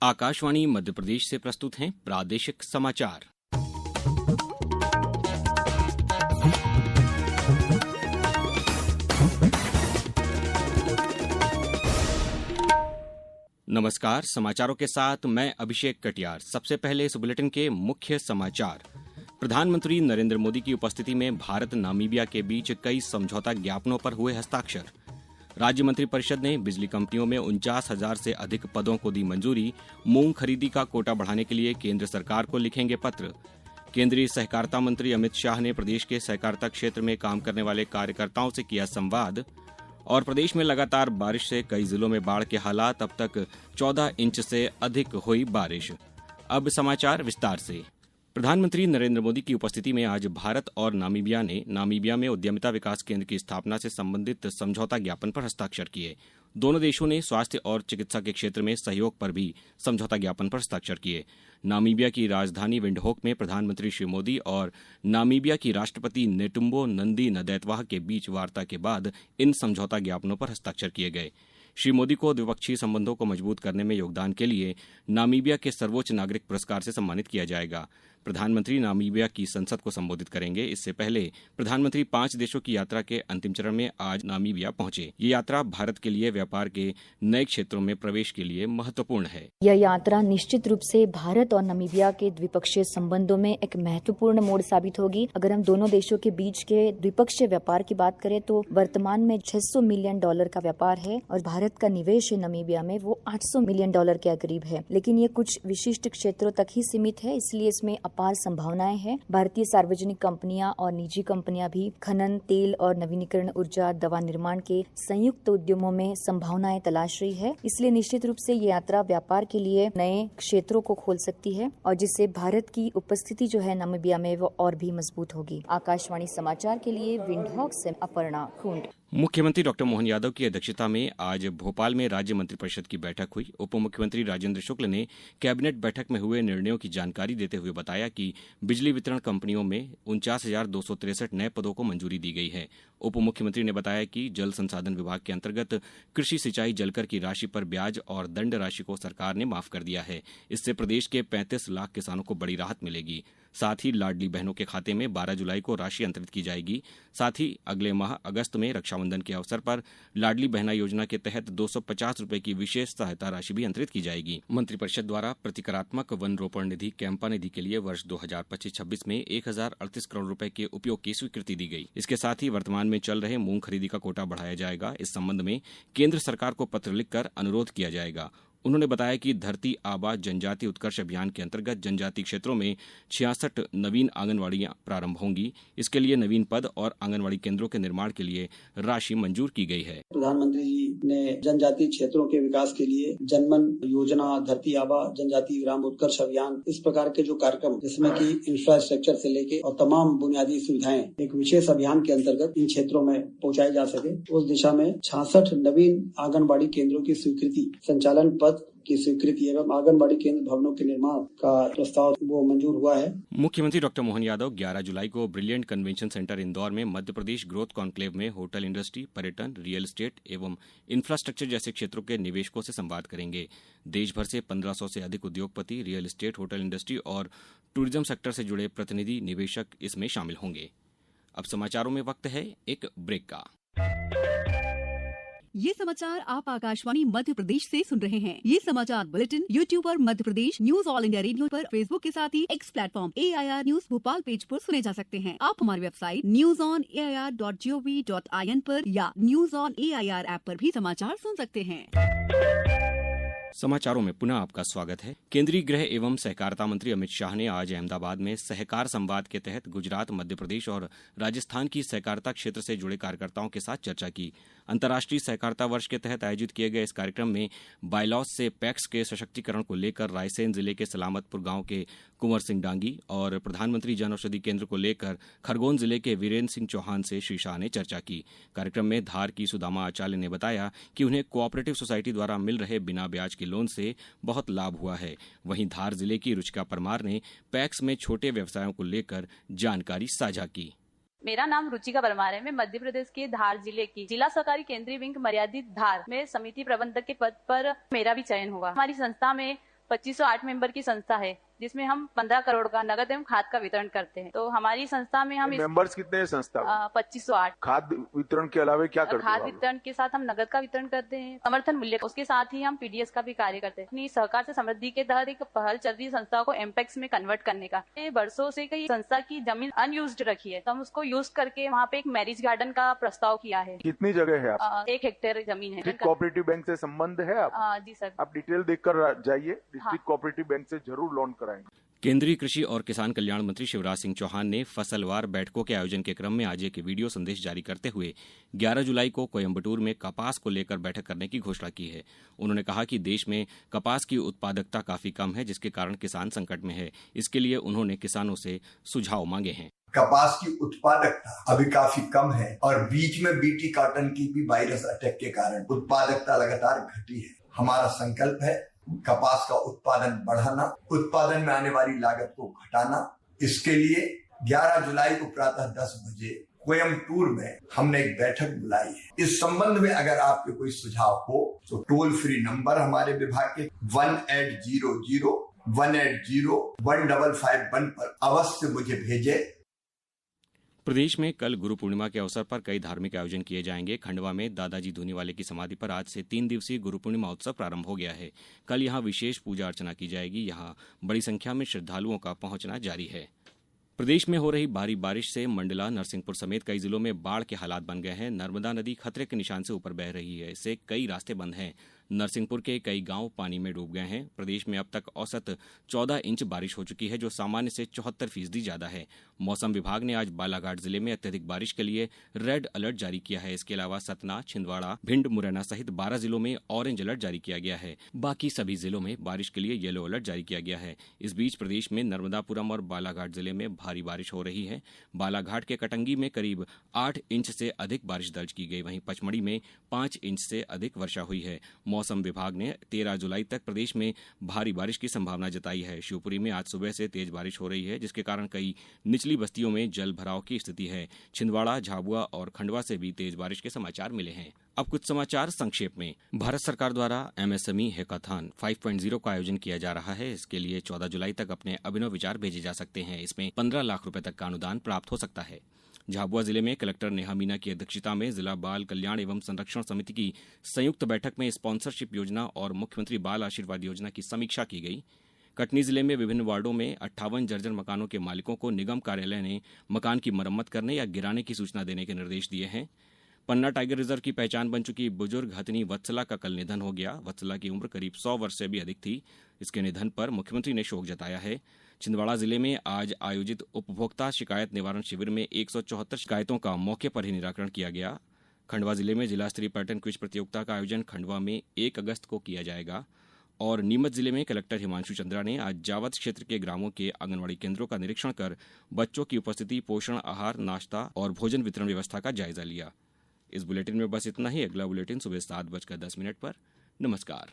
आकाशवाणी मध्य प्रदेश से प्रस्तुत हैं प्रादेशिक समाचार। नमस्कार, समाचारों के साथ मैं अभिषेक कटियार। सबसे पहले इस बुलेटिन के मुख्य समाचार। प्रधानमंत्री नरेंद्र मोदी की उपस्थिति में भारत नामीबिया के बीच कई समझौता ज्ञापनों पर हुए हस्ताक्षर। राज्य मंत्रिपरिषद ने बिजली कंपनियों में 49,000 से अधिक पदों को दी मंजूरी। मूंग खरीदी का कोटा बढ़ाने के लिए केंद्र सरकार को लिखेंगे पत्र। केंद्रीय सहकारिता मंत्री अमित शाह ने प्रदेश के सहकारिता क्षेत्र में काम करने वाले कार्यकर्ताओं से किया संवाद। और प्रदेश में लगातार बारिश से कई जिलों में बाढ़ के हालात, अब तक 14 इंच से अधिक हुई बारिश। अब समाचार विस्तार से। प्रधानमंत्री नरेंद्र मोदी की उपस्थिति में आज भारत और नामीबिया ने नामीबिया में उद्यमिता विकास केंद्र की स्थापना से संबंधित समझौता ज्ञापन पर हस्ताक्षर किए। दोनों देशों ने स्वास्थ्य और चिकित्सा के क्षेत्र में सहयोग पर भी समझौता ज्ञापन पर हस्ताक्षर किए। नामीबिया की राजधानी विंडहोक में प्रधानमंत्री श्री मोदी और नामीबिया की राष्ट्रपति नेटुम्बो नंदी नदैतवाह के बीच वार्ता के बाद इन समझौता ज्ञापनों पर हस्ताक्षर किए गए। श्री मोदी को द्विपक्षीय संबंधों को मजबूत करने में योगदान के लिए नामीबिया के सर्वोच्च नागरिक पुरस्कार से सम्मानित किया जाएगा। प्रधानमंत्री नामीबिया की संसद को संबोधित करेंगे। इससे पहले प्रधानमंत्री 5 देशों की यात्रा के अंतिम चरण में आज नामीबिया पहुंचे। ये यात्रा भारत के लिए व्यापार के नए क्षेत्रों में प्रवेश के लिए महत्वपूर्ण है। यह यात्रा निश्चित रूप से भारत और नामीबिया के द्विपक्षीय संबंधों में एक महत्वपूर्ण मोड़ साबित होगी। अगर हम दोनों देशों के बीच के द्विपक्षीय व्यापार की बात करें तो वर्तमान में $600 मिलियन का व्यापार है और भारत का निवेश नामीबिया में वो $800 मिलियन के करीब है। लेकिन ये कुछ विशिष्ट क्षेत्रों तक ही सीमित है, इसलिए इसमें अपार संभावनाएं हैं। भारतीय सार्वजनिक कंपनियां और निजी कंपनियां भी खनन, तेल और नवीनीकरण ऊर्जा, दवा निर्माण के संयुक्त उद्यमों में संभावनाएं तलाश रही है। इसलिए निश्चित रूप से ये यात्रा व्यापार के लिए नए क्षेत्रों को खोल सकती है और जिससे भारत की उपस्थिति जो है नामीबिया में वो और भी मजबूत होगी। आकाशवाणी समाचार के लिए विंडहोक से अपर्णा खुंड। मुख्यमंत्री डॉक्टर मोहन यादव की अध्यक्षता में आज भोपाल में राज्य मंत्रिपरिषद की बैठक हुई। उप मुख्यमंत्री राजेंद्र शुक्ल ने कैबिनेट बैठक में हुए निर्णयों की जानकारी देते हुए बताया कि बिजली वितरण कंपनियों में 49,263 नए पदों को मंजूरी दी गई है। उप मुख्यमंत्री ने बताया कि जल संसाधन विभाग के अंतर्गत कृषि सिंचाई जलकर की राशि पर ब्याज और दंड राशि को सरकार ने माफ कर दिया है। इससे प्रदेश के 35 लाख किसानों को बड़ी राहत मिलेगी। साथ ही लाडली बहनों के खाते में 12 जुलाई को राशि अंतरित की जाएगी। साथ ही अगले माह अगस्त में रक्षाबंधन के अवसर पर लाडली बहना योजना के तहत 250 रुपए की विशेष सहायता राशि भी अंतरित की जाएगी। मंत्रिपरिषद द्वारा प्रतिकारात्मक वन रोपण निधि कैंपा निधि के लिए वर्ष 2025-26 में 1,038 करोड़ रुपए के उपयोग की स्वीकृति दी गई। इसके साथ ही वर्तमान में चल रहे मूंग खरीदी का कोटा बढ़ाया जाएगा। इस संबंध में केंद्र सरकार को पत्र लिखकर अनुरोध किया जाएगा। उन्होंने बताया कि धरती आबा जनजाति उत्कर्ष अभियान के अंतर्गत जनजाति क्षेत्रों में 66 नवीन आंगनवाड़ियां प्रारंभ होंगी। इसके लिए नवीन पद और आंगनवाड़ी केंद्रों के निर्माण के लिए राशि मंजूर की गई है। प्रधानमंत्री जी ने जनजाति क्षेत्रों के विकास के लिए जनमन योजना, धरती आबा जनजाति ग्राम उत्कर्ष अभियान, इस प्रकार के जो कार्यक्रम जिसमें कि इंफ्रास्ट्रक्चर से लेके और तमाम बुनियादी सुविधाएं एक विशेष अभियान के अंतर्गत इन क्षेत्रों में पहुंचाई जा सके, उस दिशा में 66 नवीन आंगनबाड़ी केंद्रों की स्वीकृति, संचालन पद की स्वीकृति एवं आंगनबाड़ी केंद्र भवनों के निर्माण का प्रस्ताव वो मंजूर हुआ है। मुख्यमंत्री डॉक्टर मोहन यादव 11 जुलाई को ब्रिलियंट कन्वेंशन सेंटर इंदौर में मध्य प्रदेश ग्रोथ कॉन्क्लेव में होटल इंडस्ट्री, पर्यटन, रियल एस्टेट एवं इंफ्रास्ट्रक्चर जैसे क्षेत्रों के निवेशकों से संवाद करेंगे। देश भर से 1500 से अधिक उद्योगपति, रियल एस्टेट, होटल इंडस्ट्री और टूरिज्म सेक्टर से जुड़े प्रतिनिधि निवेशक इसमें शामिल होंगे। अब समाचारों में वक्त है एक ब्रेक का। ये समाचार आप आकाशवाणी मध्य प्रदेश से सुन रहे हैं। ये समाचार बुलेटिन YouTube पर Madhya Pradesh news, all India radio पर, फेसबुक के साथ ही X platform AIR news Bhopal page पर सुने जा सकते हैं। आप हमारी वेबसाइट newsonair.gov.in पर या न्यूज ऑन AIR ऐप पर भी समाचार सुन सकते हैं। समाचारों में पुनः आपका स्वागत है। केंद्रीय गृह एवं सहकारिता मंत्री अमित शाह ने आज अहमदाबाद में सहकार संवाद के तहत गुजरात, मध्य प्रदेश और राजस्थान की सहकारिता क्षेत्र से जुड़े कार्यकर्ताओं के साथ चर्चा की। अंतर्राष्ट्रीय सहकारिता वर्ष के तहत आयोजित किए गए इस कार्यक्रम में बायलॉज से पैक्स के सशक्तिकरण को लेकर रायसेन जिले के सलामतपुर गांव के कुंवर सिंह डांगी और प्रधानमंत्री जन औषधि केंद्र को लेकर खरगोन जिले के वीरेंद्र सिंह चौहान से श्री शाह ने चर्चा की। कार्यक्रम में धार की सुदामा आचार्य ने बताया कि उन्हें कोऑपरेटिव सोसाइटी द्वारा मिल रहे बिना ब्याज के लोन से बहुत लाभ हुआ है। वहीं धार जिले की रुचिका परमार ने पैक्स में छोटे व्यवसायों को लेकर जानकारी साझा की। मेरा नाम रुचिका परमार है। मैं मध्य प्रदेश के धार जिले की जिला सहकारी केंद्रीय बैंक मर्यादित धार में समिति प्रबंधक के पद पर मेरा भी चयन हुआ। हमारी संस्था में 2508 मेंबर की संस्था है जिसमें हम 15 करोड़ का नगद एवं खाद का वितरण करते हैं। तो हमारी संस्था में हम मेंबर्स कितने हैं संस्था में? 2508। खाद वितरण के अलावा क्या करते खाद हो? वितरण के साथ हम नगद का वितरण करते हैं, समर्थन मूल्य, उसके साथ ही हम पीडीएस का भी कार्य करते हैं। अपनी सहकार से समृद्धि के तहत एक पहल चल रही संस्था को एमपेक्स में कन्वर्ट करने का। ये वर्षों से कई संस्था की जमीन अनयूज्ड रखी है, तो हम उसको यूज करके वहाँ पे एक मैरिज गार्डन का प्रस्ताव किया है। कितनी जगह है आप? 1 हेक्टेयर जमीन है। कोऑपरेटिव बैंक से संबंध है आप? जी सर। आप डिटेल देखकर जाइए, डिस्ट्रिक्ट कोऑपरेटिव बैंक से जरूर लोन कराएंगे। केंद्रीय कृषि और किसान कल्याण मंत्री शिवराज सिंह चौहान ने फसलवार बैठकों के आयोजन के क्रम में आज एक वीडियो संदेश जारी करते हुए 11 जुलाई को कोयम्बटूर में कपास को लेकर बैठक करने की घोषणा की है। उन्होंने कहा कि देश में कपास की उत्पादकता काफी कम है, जिसके कारण किसान संकट में है। इसके लिए उन्होंने किसानों से सुझाव मांगे हैं। कपास की उत्पादकता अभी काफी कम है और बीच में बीटी कॉटन की भी वायरस अटैक के कारण उत्पादकता लगातार घटी है। हमारा संकल्प है कपास का उत्पादन बढ़ाना, उत्पादन में आने वाली लागत को घटाना। इसके लिए 11 जुलाई को प्रातः 10 बजे कोयम्बटूर में हमने एक बैठक बुलाई है। इस संबंध में अगर आपके कोई सुझाव हो तो टोल फ्री नंबर हमारे विभाग के 1800-180-15551 पर अवश्य मुझे भेजे। प्रदेश में कल गुरु पूर्णिमा के अवसर पर कई धार्मिक आयोजन किए जाएंगे। खंडवा में दादाजी धूनीवाले की समाधि पर आज से 3 दिवसीय गुरु पूर्णिमा उत्सव प्रारंभ हो गया है। कल यहां विशेष पूजा अर्चना की जाएगी। यहां बड़ी संख्या में श्रद्धालुओं का पहुंचना जारी है। प्रदेश में हो रही भारी बारिश से मंडला, नरसिंहपुर समेत कई जिलों में बाढ़ के हालात बन गए हैं। नर्मदा नदी खतरे के निशान से ऊपर बह रही है। इससे कई रास्ते बंद हैं। नरसिंहपुर के कई गांव पानी में डूब गए हैं। प्रदेश में अब तक औसत 14 इंच बारिश हो चुकी है, जो सामान्य से 74% ज्यादा है। मौसम विभाग ने आज बालाघाट जिले में अत्यधिक बारिश के लिए रेड अलर्ट जारी किया है। इसके अलावा सतना, छिंदवाड़ा, भिंड, मुरैना सहित 12 जिलों में ऑरेंज अलर्ट जारी किया गया है। बाकी सभी जिलों में बारिश के लिए येलो अलर्ट जारी किया गया है। इस बीच प्रदेश में नर्मदापुरम और बालाघाट जिले में भारी बारिश हो रही है। बालाघाट के कटंगी में करीब 8 इंच से अधिक बारिश दर्ज की गई। वहीं पचमढ़ी में 5 इंच से अधिक वर्षा हुई है। मौसम विभाग ने 13 जुलाई तक प्रदेश में भारी बारिश की संभावना जताई है। शिवपुरी में आज सुबह से तेज बारिश हो रही है, जिसके कारण कई निचली बस्तियों में जल भराव की स्थिति है। छिंदवाड़ा, झाबुआ और खंडवा से भी तेज बारिश के समाचार मिले हैं। अब कुछ समाचार संक्षेप में। भारत सरकार द्वारा एमएसएमई हैकाथॉन 5.0 का आयोजन किया जा रहा है। इसके लिए 14 जुलाई तक अपने अभिनव विचार भेजे जा सकते हैं। इसमें 15 लाख रुपए तक का अनुदान प्राप्त हो सकता है। झाबुआ जिले में कलेक्टर नेहा मीना की अध्यक्षता में जिला बाल कल्याण एवं संरक्षण समिति की संयुक्त बैठक में स्पॉन्सरशिप योजना और मुख्यमंत्री बाल आशीर्वाद योजना की समीक्षा की गई। कटनी जिले में विभिन्न वार्डों में 58 जर्जर मकानों के मालिकों को निगम कार्यालय ने मकान की मरम्मत करने या गिराने की सूचना देने के निर्देश दिए हैं। पन्ना टाइगर रिजर्व की पहचान बन चुकी बुजुर्ग हथिनी वत्सला का कल निधन हो गया। वत्सला की उम्र करीब 100 वर्ष से भी अधिक थी। इसके निधन पर मुख्यमंत्री ने शोक जताया है। छिंदवाड़ा जिले में आज आयोजित उपभोक्ता शिकायत निवारण शिविर में 174 शिकायतों का मौके पर ही निराकरण किया गया। खंडवा जिले में जिला स्तरीय पर्यटन क्विज प्रतियोगिता का आयोजन खंडवा में 1 अगस्त को किया जाएगा। और नीमच जिले में कलेक्टर हिमांशु चंद्रा ने आज जावद क्षेत्र के ग्रामों के आंगनबाड़ी केंद्रों का निरीक्षण कर बच्चों की उपस्थिति, पोषण आहार, नाश्ता और भोजन वितरण व्यवस्था का जायजा लिया। इस बुलेटिन में बस इतना ही। अगला बुलेटिन सुबह 7:10 पर। नमस्कार।